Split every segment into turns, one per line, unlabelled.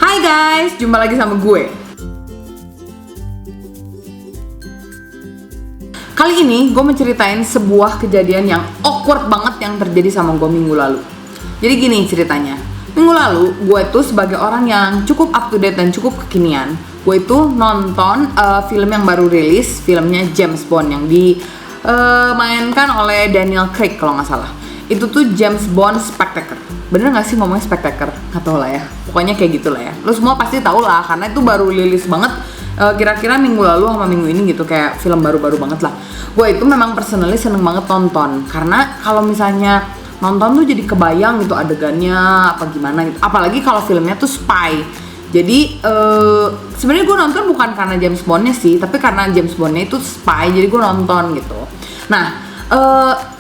Hai guys, jumpa lagi sama gue. Kali ini gue menceritain sebuah kejadian yang awkward banget yang terjadi sama gue minggu lalu. Jadi gini ceritanya. Minggu lalu gue tuh sebagai orang yang cukup up to date dan cukup kekinian, gue itu nonton film yang baru rilis, filmnya James Bond yang dimainkan oleh Daniel Craig kalau nggak salah. Itu tuh James Bond Spectre. Bener gak sih ngomongnya Spectre? Gak tau lah ya, pokoknya kayak gitulah ya. Lo semua pasti tau lah, karena itu baru rilis banget kira-kira minggu lalu sama minggu ini gitu. Kayak film baru-baru banget lah. Gue itu memang personally seneng banget nonton, karena kalau misalnya nonton tuh jadi kebayang gitu adegannya apa gimana gitu. Apalagi kalau filmnya tuh spy. Jadi sebenarnya gue nonton bukan karena James Bondnya sih, tapi karena James Bondnya itu spy, jadi gue nonton gitu. Nah,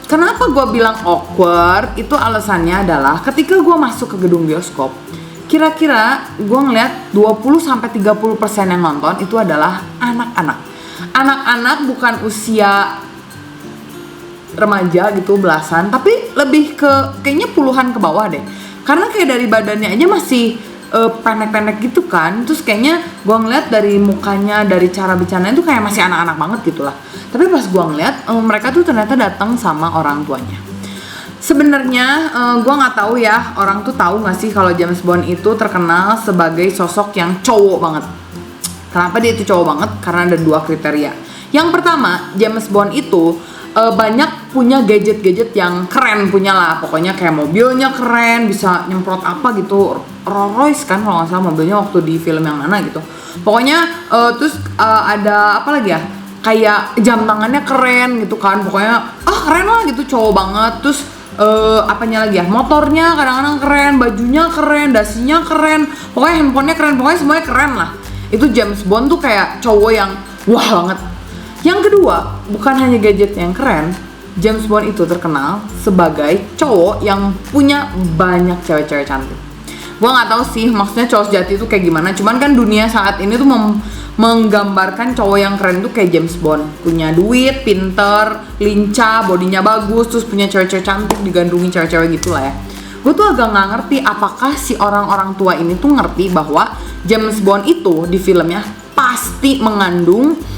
kenapa gue bilang awkward? Itu alasannya adalah ketika gue masuk ke gedung bioskop, kira-kira gue ngeliat 20-30% yang nonton itu adalah anak-anak. Anak-anak bukan usia remaja gitu, belasan, tapi lebih ke kayaknya puluhan ke bawah deh. Karena kayak dari badannya aja masih pendek-pendek gitu kan. Terus kayaknya gue ngeliat dari mukanya, dari cara bicaranya itu kayak masih anak-anak banget gitu lah. Tapi pas gue ngeliat mereka tuh ternyata datang sama orang tuanya. Sebenarnya gue nggak tahu ya, orang tuh tahu nggak sih kalau James Bond itu terkenal sebagai sosok yang cowok banget. Kenapa dia itu cowok banget? Karena ada dua kriteria. Yang pertama, James Bond itu banyak punya gadget-gadget yang keren punya lah. Pokoknya kayak mobilnya keren, bisa nyemprot apa gitu. Rolls Royce kan kalau nggak salah mobilnya waktu di film yang mana gitu. Pokoknya terus ada apa lagi ya? Kayak jam tangannya keren gitu kan. Pokoknya keren lah gitu, cowok banget. Terus apanya lagi ya? Motornya kadang-kadang keren, bajunya keren, dasinya keren. Pokoknya handphonenya keren, pokoknya semuanya keren lah. Itu James Bond tuh kayak cowok yang wah banget. Yang kedua, bukan hanya gadget yang keren, James Bond itu terkenal sebagai cowok yang punya banyak cewek-cewek cantik. Gue nggak tahu sih maksudnya cowok sejati itu kayak gimana, cuman kan dunia saat ini tuh menggambarkan cowok yang keren tuh kayak James Bond, punya duit, pinter, lincah, bodinya bagus, terus punya cewek-cewek cantik, digandrungi cewek-cewek gitu lah ya. Gue tuh agak nggak ngerti apakah si orang-orang tua ini tuh ngerti bahwa James Bond itu di filmnya pasti mengandung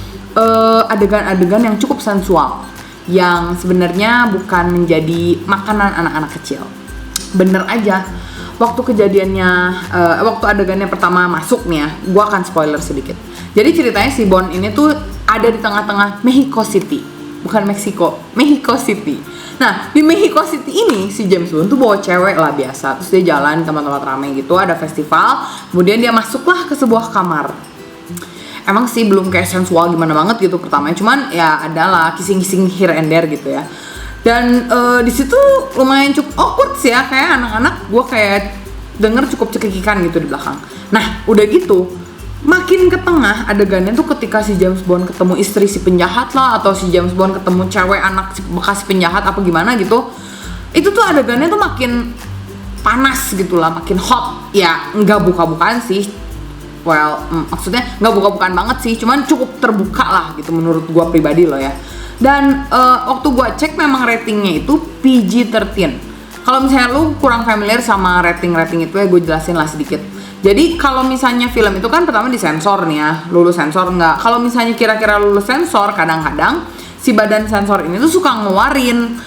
adegan-adegan yang cukup sensual, yang sebenarnya bukan menjadi makanan anak-anak kecil. Bener aja, waktu kejadiannya, waktu adegannya pertama masuk nih ya, gue akan spoiler sedikit. Jadi ceritanya si Bond ini tuh ada di tengah-tengah Mexico City, bukan Meksiko, Mexico City. Nah, di Mexico City ini si James Bond tuh bawa cewek lah biasa, terus dia jalan di tempat-tempat ramai gitu, ada festival, kemudian dia masuklah ke sebuah kamar. Emang sih belum kayak sensual gimana banget gitu pertamanya, cuman ya adalah kissing-kissing here and there gitu ya. Dan di situ lumayan cukup awkward sih ya, kayak anak-anak gue kayak denger cukup cekikikan gitu di belakang. Nah udah gitu makin ke tengah adegannya tuh ketika si James Bond ketemu istri si penjahat lah, atau si James Bond ketemu cewek anak bekas penjahat apa gimana gitu. Itu tuh adegannya tuh makin panas gitu lah, makin hot. Ya nggak buka-bukaan sih, maksudnya nggak buka-bukaan banget sih, cuman cukup terbuka lah gitu menurut gue pribadi loh ya. Dan waktu gue cek memang ratingnya itu PG-13. Kalau misalnya lu kurang familiar sama rating itu ya, gue jelasin lah sedikit. Jadi kalau misalnya film itu kan pertama disensor nih ya, lulus sensor nggak. Kalau misalnya kira-kira lulus sensor, kadang-kadang si badan sensor ini tuh suka ngeluarin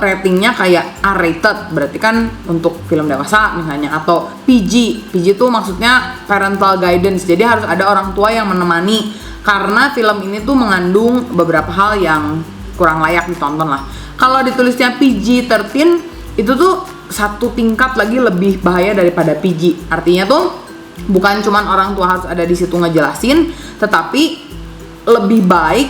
ratingnya kayak R-rated, berarti kan untuk film dewasa misalnya, atau PG itu maksudnya parental guidance, jadi harus ada orang tua yang menemani karena film ini tuh mengandung beberapa hal yang kurang layak ditonton lah. Kalau ditulisnya PG-13 itu tuh satu tingkat lagi lebih bahaya daripada PG, artinya tuh bukan cuman orang tua harus ada di situ ngejelasin, tetapi lebih baik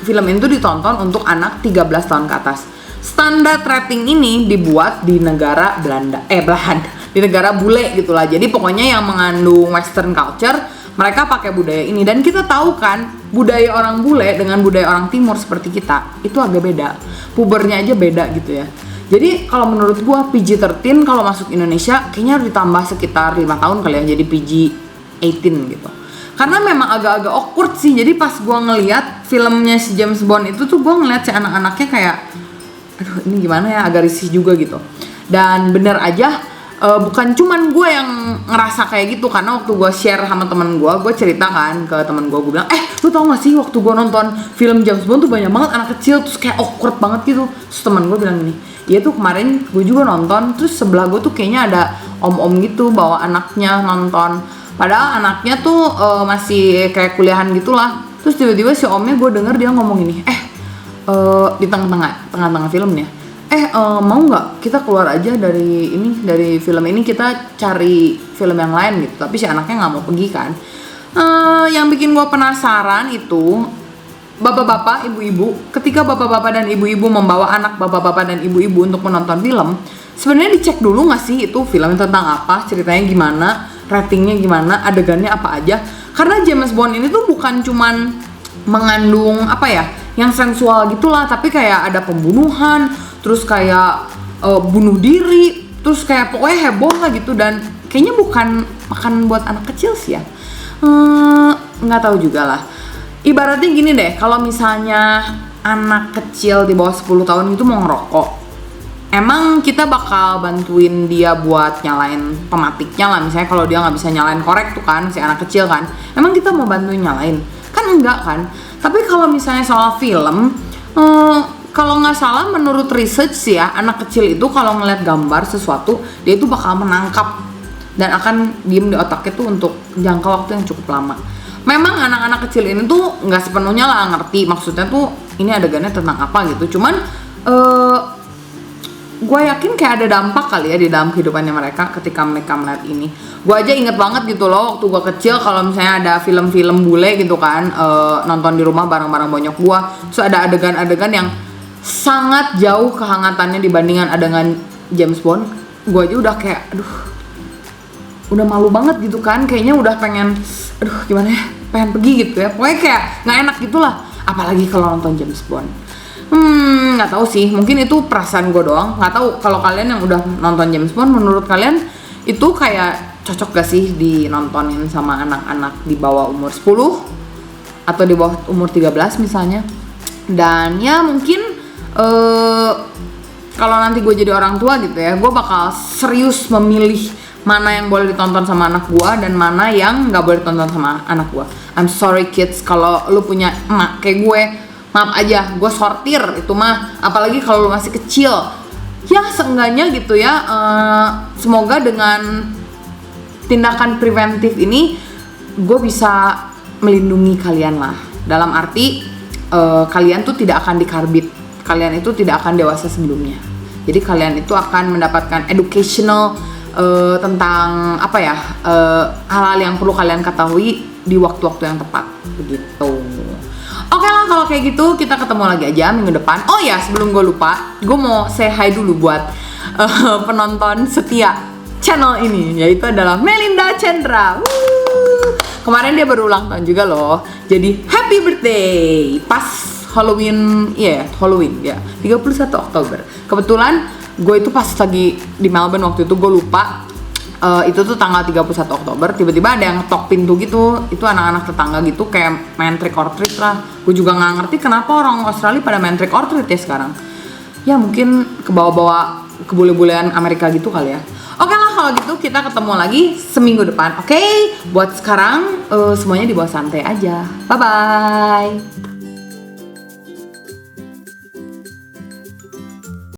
film itu ditonton untuk anak 13 tahun ke atas. Standar rating ini dibuat di negara Belanda, di negara bule gitulah. Jadi pokoknya yang mengandung Western culture, mereka pakai budaya ini. Dan kita tahu kan, budaya orang bule dengan budaya orang timur seperti kita itu agak beda. Pubernya aja beda gitu ya. Jadi kalau menurut gua PG-13 kalau masuk Indonesia kayaknya harus ditambah sekitar 5 tahun kali ya, jadi PG-18 gitu. Karena memang agak-agak awkward sih. Jadi pas gua ngeliat filmnya si James Bond itu tuh gua ngeliat si anak-anaknya kayak aduh ini gimana ya, agak risih juga gitu. Dan bener aja bukan cuman gue yang ngerasa kayak gitu, karena waktu gue share sama temen gue cerita kan ke temen gue bilang, lu tau gak sih waktu gue nonton film James Bond tuh banyak banget anak kecil, terus kayak awkward banget gitu. Terus temen gue bilang gini, iya tuh kemarin gue juga nonton, terus sebelah gue tuh kayaknya ada om-om gitu bawa anaknya nonton, padahal anaknya tuh masih kayak kuliahan gitulah. Terus tiba-tiba si omnya gue denger dia ngomong gini, di tengah-tengah filmnya, mau nggak kita keluar aja dari film ini, kita cari film yang lain gitu. Tapi si anaknya nggak mau pergi kan. Yang bikin gue penasaran itu bapak-bapak, ibu-ibu, ketika bapak-bapak dan ibu-ibu membawa anak bapak-bapak dan ibu-ibu untuk menonton film, sebenarnya dicek dulu nggak sih itu filmnya tentang apa, ceritanya gimana, ratingnya gimana, adegannya apa aja. Karena James Bond ini tuh bukan cuman mengandung apa ya, yang sensual gitulah, tapi kayak ada pembunuhan, terus kayak bunuh diri, terus kayak pokoknya heboh lah gitu. Dan kayaknya bukan makan buat anak kecil sih ya, nggak tahu juga lah. Ibaratnya gini deh, kalau misalnya anak kecil di bawah 10 tahun itu mau ngerokok, emang kita bakal bantuin dia buat nyalain pematiknya lah. Misalnya kalau dia nggak bisa nyalain korek tuh kan, si anak kecil kan, emang kita mau bantuin nyalain? Kan enggak kan. Tapi kalau misalnya soal film, kalau nggak salah menurut research sih ya, anak kecil itu kalau ngeliat gambar sesuatu, dia itu bakal menangkap dan akan diem di otaknya tuh untuk jangka waktu yang cukup lama. Memang anak-anak kecil ini tuh nggak sepenuhnya lah ngerti maksudnya tuh ini adegannya tentang apa gitu. Cuman gue yakin kayak ada dampak kali ya di dalam kehidupannya mereka ketika mereka melihat ini. Gue aja inget banget gitu loh waktu gue kecil, kalau misalnya ada film-film bule gitu kan, nonton di rumah bareng-bareng bonyok gue, terus ada adegan-adegan yang sangat jauh kehangatannya dibandingkan adegan James Bond, gue aja udah kayak udah malu banget gitu kan, kayaknya udah pengen gimana ya, pengen pergi gitu ya, pokoknya kayak nggak enak gitulah, apalagi kalau nonton James Bond. Nggak tahu sih, mungkin itu perasaan gue doang, nggak tahu kalau kalian yang udah nonton James Bond, menurut kalian itu kayak cocok gak sih dinontonin sama anak-anak di bawah umur 10 atau di bawah umur 13 misalnya. Dan ya mungkin kalau nanti gue jadi orang tua gitu ya, gue bakal serius memilih mana yang boleh ditonton sama anak gue dan mana yang nggak boleh ditonton sama anak gue. I'm sorry kids, kalau lu punya emak kayak gue, maaf aja, gue sortir itu mah. Apalagi kalau lu masih kecil, ya seenggaknya gitu ya. Semoga dengan tindakan preventif ini gue bisa melindungi kalian lah. Dalam arti kalian tuh tidak akan dikarbit, kalian itu tidak akan dewasa sebelumnya. Jadi kalian itu akan mendapatkan educational tentang apa ya, hal-hal yang perlu kalian ketahui di waktu-waktu yang tepat begitu. Oke lah kalau kayak gitu, kita ketemu lagi aja minggu depan. Oh ya, sebelum gue lupa, gue mau say hi dulu buat penonton setia channel ini, yaitu adalah Melinda Chandra. Kemarin dia baru ulang tahun juga loh, jadi happy birthday pas Halloween, Halloween ya, 31 Oktober. Kebetulan gue itu pas lagi di Melbourne waktu itu, gue lupa itu tuh tanggal 31 Oktober. Tiba-tiba ada yang ketok pintu gitu, itu anak-anak tetangga gitu, kayak main trick or treat lah. Gue juga nggak ngerti kenapa orang Australia pada main trick or treat ya sekarang. Ya mungkin kebawa-bawa kebule-bulean Amerika gitu kali ya. Oke lah kalau gitu, kita ketemu lagi seminggu depan. Oke, buat sekarang semuanya dibawa santai aja. Bye bye.